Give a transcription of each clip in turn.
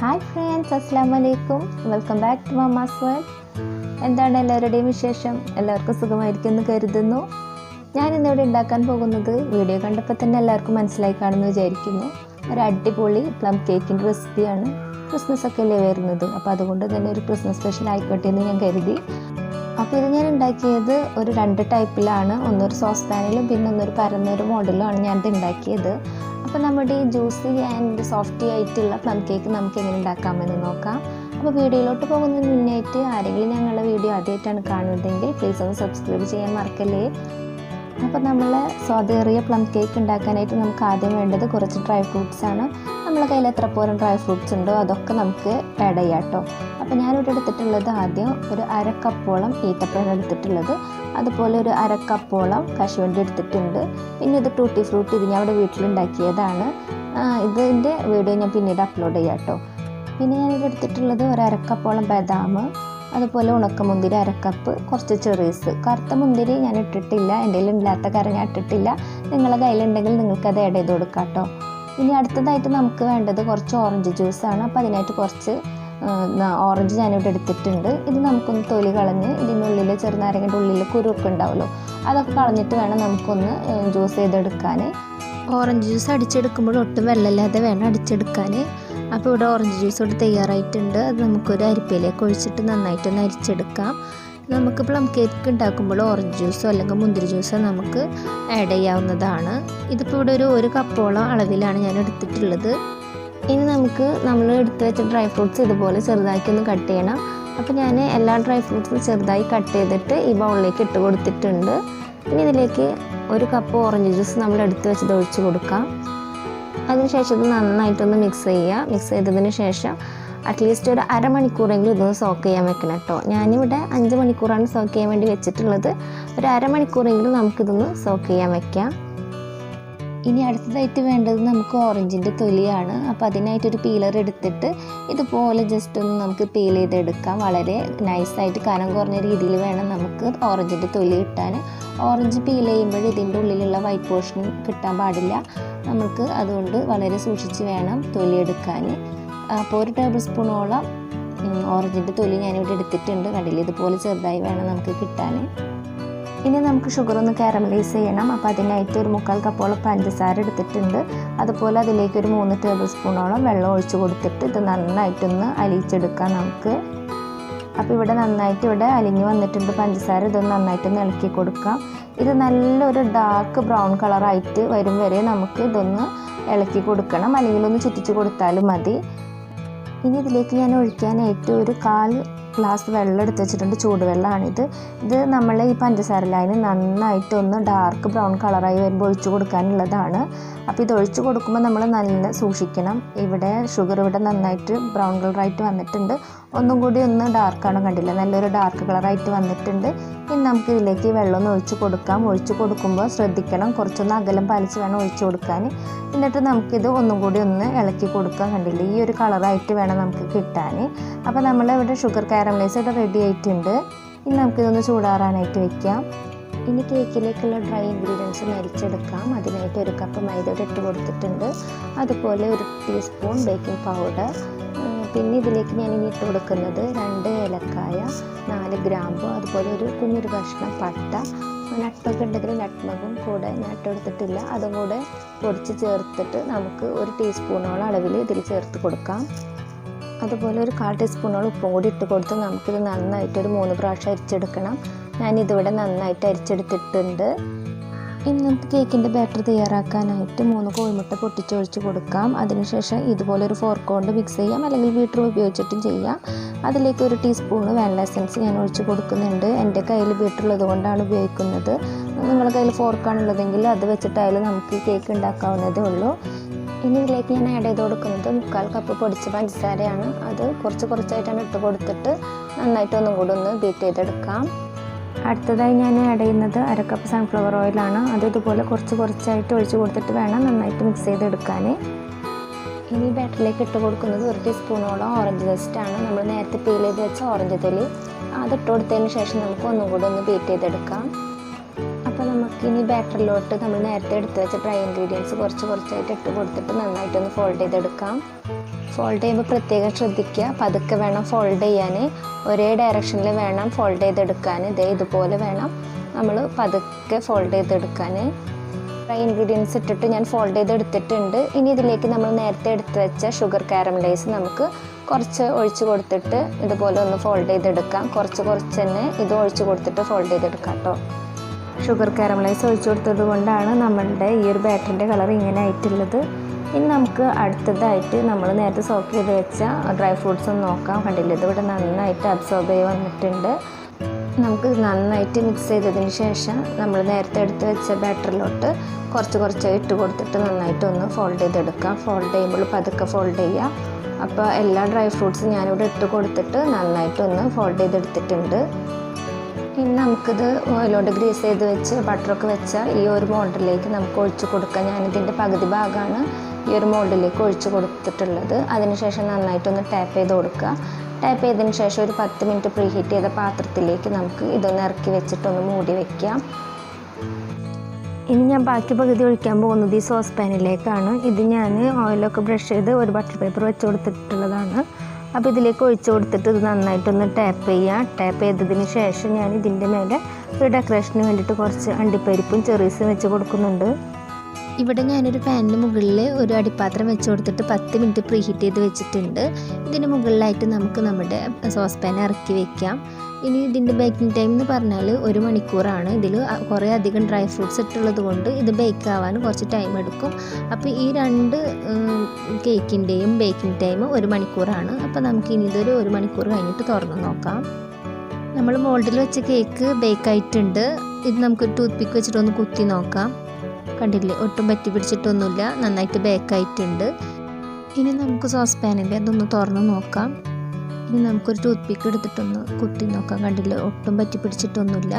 Hi friends, അസ്സലാമു അലൈക്കും. Welcome back to Mamma's World. എന്താണ് എല്ലാവരുടെയും വിശേഷം? എല്ലാവർക്കും സുഖമായിരിക്കും എന്ന് കരുതുന്നു. ഞാൻ ഇന്നിവിടെ ഉണ്ടാക്കാൻ പോകുന്നത് വീഡിയോ കണ്ടപ്പോൾ തന്നെ എല്ലാവർക്കും മനസ്സിലായി കാണുമെന്ന് വിചാരിക്കുന്നു. ഒരു അടിപൊളി പ്ലം കേക്കിൻ്റെ റെസിപ്പിയാണ്. ക്രിസ്മസ് ഒക്കെ അല്ലേ വരുന്നത്, അപ്പോൾ അതുകൊണ്ട് തന്നെ ഒരു ക്രിസ്മസ് സ്പെഷ്യൽ ആയിക്കോട്ടെ എന്ന് ഞാൻ കരുതി. അപ്പോൾ ഇത് ഞാൻ ഉണ്ടാക്കിയത് ഒരു 2 ടൈപ്പിലാണ്. ഒന്നൊരു സോസ് പാനിലും പിന്നെ ഒന്നൊരു പരന്നൊരു മോഡലുമാണ് ഞാനിത് ഉണ്ടാക്കിയത്. അപ്പോൾ നമ്മുടെ ഈ ജ്യൂസി ആൻഡ് സോഫ്റ്റി ആയിട്ടുള്ള പ്ലം കേക്ക് നമുക്ക് എങ്ങനെ ഉണ്ടാക്കാമെന്ന് നോക്കാം. അപ്പോൾ വീഡിയോയിലോട്ട് പോകുന്നതിന് മുന്നായിട്ട് ആരെങ്കിലും ഞങ്ങളുടെ വീഡിയോ ആദ്യമായിട്ടാണ് കാണുന്നതെങ്കിൽ പ്ലീസ് ഒന്ന് സബ്സ്ക്രൈബ് ചെയ്യാൻ മറക്കല്ലേ. അപ്പോൾ നമ്മൾ സ്വാദേറിയ പ്ലം കേക്ക് ഉണ്ടാക്കാനായിട്ട് നമുക്ക് ആദ്യം വേണ്ടത് കുറച്ച് ഡ്രൈ ഫ്രൂട്ട്സ് ആണ്. നമ്മളെ കയ്യിൽ എത്ര പോലും ഡ്രൈ ഫ്രൂട്ട്സ് ഉണ്ടോ അതൊക്കെ നമുക്ക് ആഡ് ചെയ്യാം കേട്ടോ. അപ്പോൾ ഞാനിവിടെ എടുത്തിട്ടുള്ളത് ആദ്യം ഒരു 1/2 കപ്പോളം ഈത്തപ്പഴം എടുത്തിട്ടുള്ളത്, അതുപോലെ ഒരു 1/2 കപ്പോളം കശുവണ്ടി എടുത്തിട്ടുണ്ട്. പിന്നെ ഇത് ടൂട്ടി ഫ്രൂട്ടി, ഇത് ഞാൻ ഇവിടെ വീട്ടിലുണ്ടാക്കിയതാണ്. ഇതിൻ്റെ വീഡിയോ ഞാൻ പിന്നീട് അപ്ലോഡ് ചെയ്യാം കേട്ടോ. പിന്നെ ഞാനിവിടെ എടുത്തിട്ടുള്ളത് ഒരു 1/2 കപ്പോളം ബദാം, അതുപോലെ ഉണക്കമുന്തിരി 1/2 കപ്പ്, കുറച്ച് ചെറീസ്. കറുത്ത മുന്തിരി ഞാൻ ഇട്ടിട്ടില്ല, എൻ്റെ കയ്യിൽ ഇല്ലാത്ത കാരണം ഞാൻ ഇട്ടിട്ടില്ല. നിങ്ങളുടെ കയ്യിലുണ്ടെങ്കിൽ നിങ്ങൾക്കത് ആഡ് ചെയ്ത് കൊടുക്കാം കേട്ടോ. ഇനി അടുത്തതായിട്ട് നമുക്ക് വേണ്ടത് കുറച്ച് ഓറഞ്ച് ജ്യൂസാണ്. അപ്പോൾ അതിനായിട്ട് കുറച്ച് ഓറഞ്ച് ഞാനിവിടെ എടുത്തിട്ടുണ്ട്. ഇത് നമുക്കൊന്ന് തൊലി കളഞ്ഞ് ഇതിനുള്ളിൽ ചെറുനാരങ്ങയുടെ ഉള്ളിൽ കുരുവൊക്കെ ഉണ്ടാവുമല്ലോ, അതൊക്കെ കളഞ്ഞിട്ട് വേണം നമുക്കൊന്ന് ജ്യൂസ് ചെയ്തെടുക്കാൻ. ഓറഞ്ച് ജ്യൂസ് അടിച്ചെടുക്കുമ്പോൾ ഒട്ടും വെള്ളമില്ലാതെ വേണം അടിച്ചെടുക്കാൻ. അപ്പോൾ ഇവിടെ ഓറഞ്ച് ജ്യൂസ് ഇവിടെ തയ്യാറായിട്ടുണ്ട്. അത് നമുക്കൊരു അരിപ്പയിലേക്ക് ഒഴിച്ചിട്ട് നന്നായിട്ടൊന്ന് അരിച്ചെടുക്കാം. നമുക്ക് പ്ലം കേക്ക് ഉണ്ടാക്കുമ്പോൾ ഓറഞ്ച് ജ്യൂസോ അല്ലെങ്കിൽ മുന്തിരി ജ്യൂസോ നമുക്ക് ആഡ് ചെയ്യാവുന്നതാണ്. ഇതിപ്പോൾ ഇവിടെ ഒരു കപ്പോളം അളവിലാണ് ഞാൻ എടുത്തിട്ടുള്ളത്. ഇനി നമ്മൾ എടുത്ത് വെച്ച ഡ്രൈ ഫ്രൂട്ട്സ് ഇതുപോലെ ചെറുതാക്കി ഒന്ന് കട്ട് ചെയ്യണം. അപ്പോൾ ഞാൻ എല്ലാ ഡ്രൈ ഫ്രൂട്ട്സും ചെറുതായി കട്ട് ചെയ്തിട്ട് ഈ ബൗളിലേക്ക് ഇട്ട് കൊടുത്തിട്ടുണ്ട്. ഇനി ഇതിലേക്ക് 1 കപ്പ് ഓറഞ്ച് ജ്യൂസ് നമ്മൾ എടുത്ത് വെച്ചത് ഒഴിച്ച് കൊടുക്കാം. അതിനുശേഷം ഇത് നന്നായിട്ടൊന്ന് മിക്സ് ചെയ്യുക. മിക്സ് ചെയ്തതിന് ശേഷം അറ്റ്ലീസ്റ്റ് ഒരു അരമണിക്കൂറെങ്കിലും ഇതൊന്ന് സോക്ക് ചെയ്യാൻ വെക്കണം കേട്ടോ. ഞാനിവിടെ 5 മണിക്കൂറാണ് സോക്ക് ചെയ്യാൻ വേണ്ടി വെച്ചിട്ടുള്ളത്. ഒരു അരമണിക്കൂറെങ്കിലും നമുക്കിതൊന്ന് സോക്ക് ചെയ്യാൻ വെക്കാം. ഇനി അടുത്തതായിട്ട് വേണ്ടത് നമുക്ക് ഓറഞ്ചിൻ്റെ തൊലിയാണ്. അപ്പോൾ അതിനായിട്ടൊരു പീലർ എടുത്തിട്ട് ഇതുപോലെ ജസ്റ്റ് ഒന്ന് നമുക്ക് പീൽ ചെയ്തെടുക്കാം. വളരെ നൈസായിട്ട് കനം കുറഞ്ഞ രീതിയിൽ വേണം നമുക്ക് ഓറഞ്ചിൻ്റെ തൊലി കിട്ടാൻ. ഓറഞ്ച് പീൽ ചെയ്യുമ്പോൾ ഇതിൻ്റെ ഉള്ളിലുള്ള വൈറ്റ് പോർഷൻ കിട്ടാൻ പാടില്ല നമുക്ക്, അതുകൊണ്ട് വളരെ സൂക്ഷിച്ച് വേണം തൊലി എടുക്കാൻ. അപ്പോൾ 1 ടേബിൾ സ്പൂണോളം ഓറഞ്ചിൻ്റെ തൊലി ഞാനിവിടെ എടുത്തിട്ടുണ്ട്. കണ്ടില്ല, ഇതുപോലെ ചെറുതായി വേണം നമുക്ക് കിട്ടാൻ. ഇനി നമുക്ക് ഷുഗർ ഒന്ന് കാരമലൈസ് ചെയ്യണം. അപ്പോൾ അതിനായിട്ട് ഒരു 3/4 കപ്പോളം പഞ്ചസാര എടുത്തിട്ടുണ്ട്. അതുപോലെ അതിലേക്ക് ഒരു 3 ടേബിൾ സ്പൂണോളം വെള്ളം ഒഴിച്ച് കൊടുത്തിട്ട് ഇത് നന്നായിട്ടൊന്ന് അലിയിച്ചെടുക്കാം നമുക്ക്. അപ്പോൾ ഇവിടെ നന്നായിട്ട് അലിഞ്ഞ് വന്നിട്ടുണ്ട് പഞ്ചസാര. ഇതൊന്ന് നന്നായിട്ടൊന്ന് ഇളക്കി കൊടുക്കാം. ഇത് നല്ലൊരു ഡാർക്ക് ബ്രൗൺ കളറായിട്ട് വരും വരെ നമുക്ക് ഇതൊന്ന് ഇളക്കി കൊടുക്കണം, അല്ലെങ്കിൽ ഒന്ന് ചുറ്റിച്ച് കൊടുത്താലും മതി. ഇനി ഇതിലേക്ക് ഞാൻ ഒഴിക്കാനായിട്ട് ഒരു 1/4 ഗ്ലാസ് വെള്ളം എടുത്ത് വെച്ചിട്ടുണ്ട്. ചൂടുവെള്ളമാണിത്. ഇത് നമ്മൾ ഈ പഞ്ചസാര ലൈന് നന്നായിട്ടൊന്ന് ഡാർക്ക് ബ്രൗൺ കളറായി വരുമ്പോൾ ഒഴിച്ചു കൊടുക്കാനുള്ളതാണ്. അപ്പോൾ ഇത് ഒഴിച്ചു കൊടുക്കുമ്പോൾ നമ്മൾ നല്ല സൂക്ഷിക്കണം. ഇവിടെ ഷുഗർ നന്നായിട്ട് ബ്രൗൺ കളറായിട്ട് വന്നിട്ടുണ്ട്. ഒന്നും കൂടി ഒന്ന് ഡാർക്കാണ്, കണ്ടില്ല, നല്ലൊരു ഡാർക്ക് കളറായിട്ട് വന്നിട്ടുണ്ട്. ഇനി നമുക്ക് ഇതിലേക്ക് വെള്ളം ഒന്ന് ഒഴിച്ച് കൊടുക്കാം. ഒഴിച്ച് കൊടുക്കുമ്പോൾ ശ്രദ്ധിക്കണം, കുറച്ചൊന്ന് അകലം പാലിച്ച് വേണം ഒഴിച്ച് കൊടുക്കാൻ. എന്നിട്ട് നമുക്കിത് ഒന്നും കൂടി ഒന്ന് ഇളക്കി കൊടുക്കാൻ. കണ്ടില്ല, ഈ ഒരു കളറായിട്ട് വേണം നമുക്ക് കിട്ടാൻ. അപ്പോൾ നമ്മളിവിടെ ഷുഗർ കാരമലൈസ് റെഡി ആയിട്ടുണ്ട്. ഇനി നമുക്കിതൊന്ന് ചൂടാറാനായിട്ട് വെക്കാം. ഇനി കേക്കിലേക്കുള്ള ഡ്രൈ ഇൻഗ്രീഡിയൻസ് അരിച്ചെടുക്കാം. അതിനായിട്ട് 1 കപ്പ് മൈദ ഇട്ട് കൊടുത്തിട്ടുണ്ട്. അതുപോലെ 1 ടീസ്പൂൺ ബേക്കിംഗ് പൗഡർ. പിന്നെ ഇതിലേക്ക് ഞാൻ ഇനി ഇട്ട് കൊടുക്കുന്നത് 2 ഏലക്കായ, 4 ഗ്രാമ്പു, അതുപോലെ ഒരു കുഞ്ഞൊരു കഷ്ണം പട്ട. നട്ട്മഗ് ഉണ്ടെങ്കിൽ നട്ട്മഗും കൂടെ ഞാൻ ഇട്ട് കൊടുത്തിട്ടില്ല, അതും കൂടെ പൊടിച്ച് ചേർത്തിട്ട് നമുക്ക് 1 ടീസ്പൂണോളം അളവിൽ ഇതിൽ ചേർത്ത് കൊടുക്കാം. അതുപോലെ ഒരു 1/4 ടീസ്പൂണോളം ഉപ്പും കൂടി ഇട്ട് കൊടുത്ത് നമുക്കിത് നന്നായിട്ടൊരു 3 പ്രാവശ്യം അരിച്ചെടുക്കണം. ഞാനിതിവിടെ നന്നായിട്ട് അരിച്ചെടുത്തിട്ടുണ്ട്. ഇനി നമുക്ക് കേക്കിൻ്റെ ബാറ്റർ തയ്യാറാക്കാനായിട്ട് 3 കോഴിമുട്ട പൊട്ടിച്ചൊഴിച്ച് കൊടുക്കാം. അതിനുശേഷം ഇതുപോലെ ഒരു ഫോർക്ക് കൊണ്ട് മിക്സ് ചെയ്യാം, അല്ലെങ്കിൽ ബീറ്റർ ഉപയോഗിച്ചിട്ടും ചെയ്യാം. അതിലേക്ക് 1 ടീസ്പൂൺ വാനില എസൻസ് ഞാൻ ഒഴിച്ച് കൊടുക്കുന്നുണ്ട്. എൻ്റെ കയ്യിൽ ബീറ്റർ ഉള്ളത് കൊണ്ടാണ് ഉപയോഗിക്കുന്നത്. നിങ്ങളുടെ കയ്യിൽ ഫോർക്കാണുള്ളതെങ്കിൽ അത് വെച്ചിട്ടായാലും നമുക്ക് കേക്ക് ഉണ്ടാക്കാവുന്നതേ ഉള്ളൂ. ഇനി ഇതിലേക്ക് ഞാൻ ആഡ് ചെയ്ത് കൊടുക്കുന്നത് 3/4 കപ്പ് പൊടിച്ച പഞ്ചസാരയാണ്. അത് കുറച്ചായിട്ടാണ് ഇട്ട് കൊടുത്തിട്ട് നന്നായിട്ട് ഒന്നും കൂടി ഒന്ന് ബീറ്റ് ചെയ്തെടുക്കാം. അടുത്തതായി ഞാൻ ആഡ് ചെയ്യുന്നത് 1/2 കപ്പ് സൺഫ്ലവർ ഓയിലാണ്. അത് ഇതുപോലെ കുറച്ചായിട്ട് ഒഴിച്ച് കൊടുത്തിട്ട് വേണം നന്നായിട്ട് മിക്സ് ചെയ്തെടുക്കാൻ. ഇനി ബാറ്ററിലേക്ക് ഇട്ട് കൊടുക്കുന്നത് 1 ടീസ്പൂണോളം ഓറഞ്ച് ജസ്റ്റാണ്. നമ്മൾ നേരത്തെ പീൽ ചെയ്ത് വെച്ച ഓറഞ്ച് തൊലി അതിട്ട് കൊടുത്തതിന് ശേഷം നമുക്ക് ഒന്നും കൂടി ഒന്ന് ബീറ്റ് ചെയ്തെടുക്കാം. അപ്പോൾ അപ്പോൾ നമുക്കിനി ബാറ്ററിലോട്ട് നമ്മൾ നേരത്തെ എടുത്ത് വെച്ച ഡ്രൈ ഇൻഗ്രീഡിയൻസ് കുറച്ചായിട്ട് ഇട്ട് കൊടുത്തിട്ട് നന്നായിട്ടൊന്ന് ഫോൾഡ് ചെയ്തെടുക്കാം. ഫോൾഡ് ചെയ്യുമ്പോൾ പ്രത്യേകം ശ്രദ്ധിക്കുക, പതുക്കെ വേണം ഫോൾഡ് ചെയ്യാൻ, ഒരേ ഡയറക്ഷനിൽ വേണം ഫോൾഡ് ചെയ്തെടുക്കാൻ. ഇതുപോലെ വേണം നമ്മൾ പതുക്കെ ഫോൾഡ് ചെയ്തെടുക്കാൻ. ഡ്രൈ ഇൻഗ്രീഡിയൻസ് ഇട്ടിട്ട് ഞാൻ ഫോൾഡ് ചെയ്തെടുത്തിട്ടുണ്ട്. ഇനി ഇതിലേക്ക് നമ്മൾ നേരത്തെ എടുത്ത് വെച്ച ഷുഗർ കാരമലൈസ് നമുക്ക് കുറച്ച് ഒഴിച്ച് കൊടുത്തിട്ട് ഇതുപോലെ ഒന്ന് ഫോൾഡ് ചെയ്തെടുക്കാം. കുറച്ച് തന്നെ ഇത് ഒഴിച്ച് കൊടുത്തിട്ട് ഫോൾഡ് ചെയ്തെടുക്കാം കേട്ടോ. ഷുഗർ കാരമലൈസ് ഒഴിച്ച് കൊടുത്തത് കൊണ്ടാണ് നമ്മളുടെ ഈ ഒരു ബാറ്ററിൻ്റെ കളർ ഇങ്ങനെ ആയിട്ടുള്ളത്. ഇനി നമുക്ക് അടുത്തതായിട്ട് നമ്മൾ നേരത്തെ സോക്ക് ചെയ്ത് വെച്ച ഡ്രൈ ഫ്രൂട്ട്സ് ഒന്ന് നോക്കാം. കണ്ടില്ല, ഇതിവിടെ നന്നായിട്ട് അബ്സോർബ് ചെയ്ത് വന്നിട്ടുണ്ട്. നമുക്ക് നന്നായിട്ട് മിക്സ് ചെയ്തതിന് ശേഷം നമ്മൾ നേരത്തെ എടുത്ത് വെച്ച ബാറ്ററിലോട്ട് കുറച്ച് ഇട്ട് കൊടുത്തിട്ട് നന്നായിട്ടൊന്ന് ഫോൾഡ് ചെയ്തെടുക്കാം. ഫോൾഡ് ചെയ്യുമ്പോൾ പതുക്കെ ഫോൾഡ് ചെയ്യുക. അപ്പോൾ എല്ലാ ഡ്രൈ ഫ്രൂട്ട്സും ഞാനിവിടെ ഇട്ട് കൊടുത്തിട്ട് നന്നായിട്ടൊന്ന് ഫോൾഡ് ചെയ്തെടുത്തിട്ടുണ്ട്. ഇനി നമുക്കിത് ഓയിലോട്ട് ഗ്രീസ് ചെയ്ത് വെച്ച് ബട്ടറൊക്കെ വെച്ച ഈ ഒരു മോൾഡിലേക്ക് നമുക്ക് ഒഴിച്ച് കൊടുക്കാം. ഞാനിതിൻ്റെ പകുതി ഭാഗമാണ് ഈ ഒരു മോൾഡിലേക്ക് ഒഴിച്ച് കൊടുത്തിട്ടുള്ളത്. അതിനുശേഷം നന്നായിട്ടൊന്ന് ടാപ്പ് ചെയ്ത് കൊടുക്കുക. ടാപ്പ് ചെയ്തതിന് ശേഷം ഒരു 10 മിനിറ്റ് പ്രീ ഹീറ്റ് ചെയ്ത പാത്രത്തിലേക്ക് നമുക്ക് ഇതൊന്ന് ഇറക്കി വെച്ചിട്ടൊന്ന് മൂടി വയ്ക്കാം. ഇനി ഞാൻ ബാക്കി പകുതി ഒഴിക്കാൻ പോകുന്നത് ഈ സോസ് പാനിലേക്കാണ്. ഇത് ഞാൻ ഓയിലൊക്കെ ബ്രഷ് ചെയ്ത് ഒരു ബട്ടർ പേപ്പർ വെച്ച് കൊടുത്തിട്ടുള്ളതാണ്. അപ്പോൾ ഇതിലേക്ക് ഒഴിച്ച് കൊടുത്തിട്ട് ഇത് നന്നായിട്ടൊന്ന് ടാപ്പ് ചെയ്യുക. ടാപ്പ് ചെയ്തതിന് ശേഷം ഞാൻ ഇതിൻ്റെ മേലെ ഒരു ഡെക്കറേഷന് വേണ്ടിയിട്ട് കുറച്ച് അണ്ടിപ്പരിപ്പും ചെറീസും വെച്ച് കൊടുക്കുന്നുണ്ട്. ഇവിടെ ഞാനൊരു പാനിന് മുകളിൽ ഒരു അടിപ്പാത്രം വെച്ച് കൊടുത്തിട്ട് 10 മിനിറ്റ് പ്രീ ഹീറ്റ് ചെയ്ത് വെച്ചിട്ടുണ്ട്. ഇതിന് മുകളിലായിട്ട് നമുക്ക് നമ്മുടെ സോസ് പാൻ ഇറക്കി വയ്ക്കാം. ഇനി ഇതിൻ്റെ ബേക്കിംഗ് ടൈം എന്ന് പറഞ്ഞാൽ 1 മണിക്കൂറാണ്. ഇതിൽ കുറേ അധികം ഡ്രൈ ഫ്രൂട്ട്സ് ഇട്ടുള്ളത് കൊണ്ട് ഇത് ബേക്ക് ആവാൻ കുറച്ച് ടൈം എടുക്കും. അപ്പോൾ ഈ 2 കേക്കിൻ്റെയും ബേക്കിംഗ് ടൈം 1 മണിക്കൂറാണ്. അപ്പോൾ നമുക്ക് ഇനി ഇതൊരു 1 മണിക്കൂർ കഴിഞ്ഞിട്ട് തുറന്ന് നോക്കാം. നമ്മൾ മോൾഡിൽ വെച്ച കേക്ക് ബേക്ക് ആയിട്ടുണ്ട്. ഇത് നമുക്ക് ടൂത്ത് പിക്ക് വെച്ചിട്ടൊന്ന് കുത്തി നോക്കാം. കണ്ടില്ലേ, ഒട്ടും പറ്റി പിടിച്ചിട്ടൊന്നുമില്ല, നന്നായിട്ട് ബേക്കായിട്ടുണ്ട്. ഇനി നമുക്ക് സോസ് പാനിൽ അതൊന്ന് തുറന്ന് നോക്കാം. ഇനി നമുക്കൊരു ടൂത്ത് പിക്ക് എടുത്തിട്ടൊന്ന് കുത്തി നോക്കാം. കണ്ടില്ലേ, ഒട്ടും പറ്റി പിടിച്ചിട്ടൊന്നുമില്ല.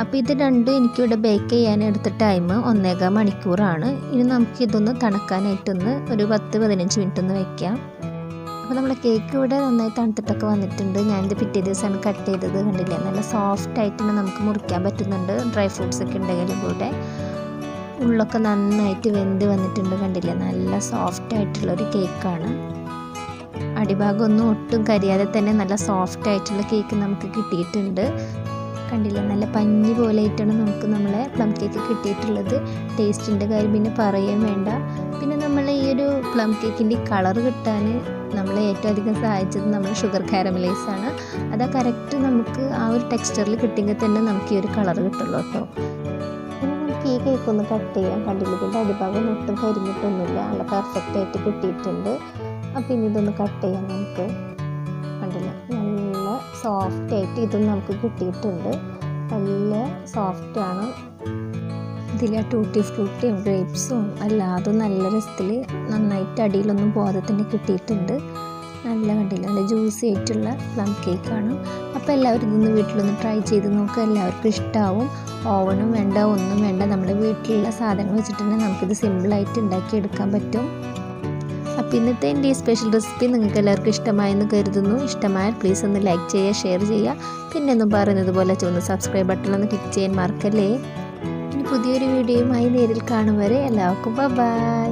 അപ്പോൾ ഇത് രണ്ടും എനിക്കിവിടെ ബേക്ക് ചെയ്യാൻ എടുത്ത ടൈം 1.25 മണിക്കൂറാണ്. ഇനി നമുക്കിതൊന്ന് തണുക്കാനായിട്ടൊന്ന് ഒരു 10-15 മിനിറ്റ് ഒന്ന് വയ്ക്കാം. അപ്പോൾ നമ്മുടെ കേക്ക് ഇവിടെ നന്നായി തണുത്തിട്ടൊക്കെ വന്നിട്ടുണ്ട്. ഞാനിത് പിറ്റേ ദിവസമാണ് കട്ട് ചെയ്തത്. കണ്ടില്ലേ, നല്ല സോഫ്റ്റായിട്ട് തന്നെ നമുക്ക് മുറിക്കാൻ പറ്റുന്നുണ്ട്. ഡ്രൈ ഫ്രൂട്ട്സ് ഒക്കെ ഉണ്ടെങ്കിലും കൂടെ ഉള്ളൊക്കെ നന്നായിട്ട് വെന്ത് വന്നിട്ടുണ്ട്. കണ്ടില്ലേ, നല്ല സോഫ്റ്റ് ആയിട്ടുള്ളൊരു കേക്കാണ്. അടിഭാഗമൊന്നും ഒട്ടും കരിയാതെ തന്നെ നല്ല സോഫ്റ്റ് ആയിട്ടുള്ള കേക്ക് നമുക്ക് കിട്ടിയിട്ടുണ്ട്. കണ്ടില്ലേ, നല്ല പഞ്ഞി പോലെ ആയിട്ടാണ് നമുക്ക് നമ്മളെ പ്ലം കേക്ക് കിട്ടിയിട്ടുള്ളത്. ടേസ്റ്റിൻ്റെ കാര്യം പിന്നെ പറയുകയും വേണ്ട. പിന്നെ നമ്മൾ ഈ ഒരു പ്ലം കേക്കിൻ്റെ കളർ കിട്ടാൻ നമ്മളെ ഏറ്റവും അധികം സഹായിച്ചത് നമ്മൾ ഷുഗർ കാരമലൈസ് ആണ്. അത് കറക്റ്റ് നമുക്ക് ആ ഒരു ടെക്സ്ചറിൽ കിട്ടിയെങ്കിൽ തന്നെ നമുക്ക് ഈ ഒരു കളർ കിട്ടുള്ളൂ കേട്ടോ. ഈ കേക്ക് ഒന്ന് കട്ട് ചെയ്യാം. കണ്ടില്ല, ഇതിൻ്റെ അടിഭാഗം ഒട്ടും കരിഞ്ഞിട്ടൊന്നുമില്ല, നല്ല പെർഫെക്റ്റ് ആയിട്ട് കിട്ടിയിട്ടുണ്ട്. അപ്പോൾ ഇനി ഇതൊന്ന് കട്ട് ചെയ്യാം നമുക്ക്. കണ്ടില്ല, നല്ല സോഫ്റ്റ് ആയിട്ട് ഇതും നമുക്ക് കിട്ടിയിട്ടുണ്ട്. നല്ല സോഫ്റ്റാണ്. ഇതിൽ ടൂട്ടി ഫ്രൂട്ടിയും ഗ്രേപ്സും അല്ലാതെ നല്ല രസത്തിൽ നന്നായിട്ട് അടിയിലൊന്നും പോകാതെ തന്നെ കിട്ടിയിട്ടുണ്ട്. നല്ല കണ്ടില്ല, നല്ല ജ്യൂസി ആയിട്ടുള്ള പ്ലം കേക്കാണ്. അപ്പോൾ എല്ലാവരും ഇതൊന്ന് വീട്ടിലൊന്ന് ട്രൈ ചെയ്ത് നോക്കുക. എല്ലാവർക്കും ഇഷ്ടമാവും. ഓവനും വേണ്ട, ഒന്നും വേണ്ട, നമ്മുടെ വീട്ടിലുള്ള സാധനങ്ങൾ വെച്ചിട്ട് തന്നെ നമുക്കിത് സിമ്പിളായിട്ട് ഉണ്ടാക്കിയെടുക്കാൻ പറ്റും. അപ്പോൾ ഇന്നത്തെ എൻ്റെ ഈ സ്പെഷ്യൽ റെസിപ്പി നിങ്ങൾക്ക് എല്ലാവർക്കും ഇഷ്ടമായെന്ന് കരുതുന്നു. ഇഷ്ടമായാൽ പ്ലീസ് ഒന്ന് ലൈക്ക് ചെയ്യുക, ഷെയർ ചെയ്യുക. പിന്നെ ഒന്നും പറയുന്നത് പോലെ ഒന്ന് സബ്സ്ക്രൈബ് ബട്ടൺ ക്ലിക്ക് ചെയ്യാൻ മറക്കല്ലേ. ഇനി പുതിയൊരു വീഡിയോയുമായി നേരിൽ കാണും വരെ എല്ലാവർക്കും ബൈ.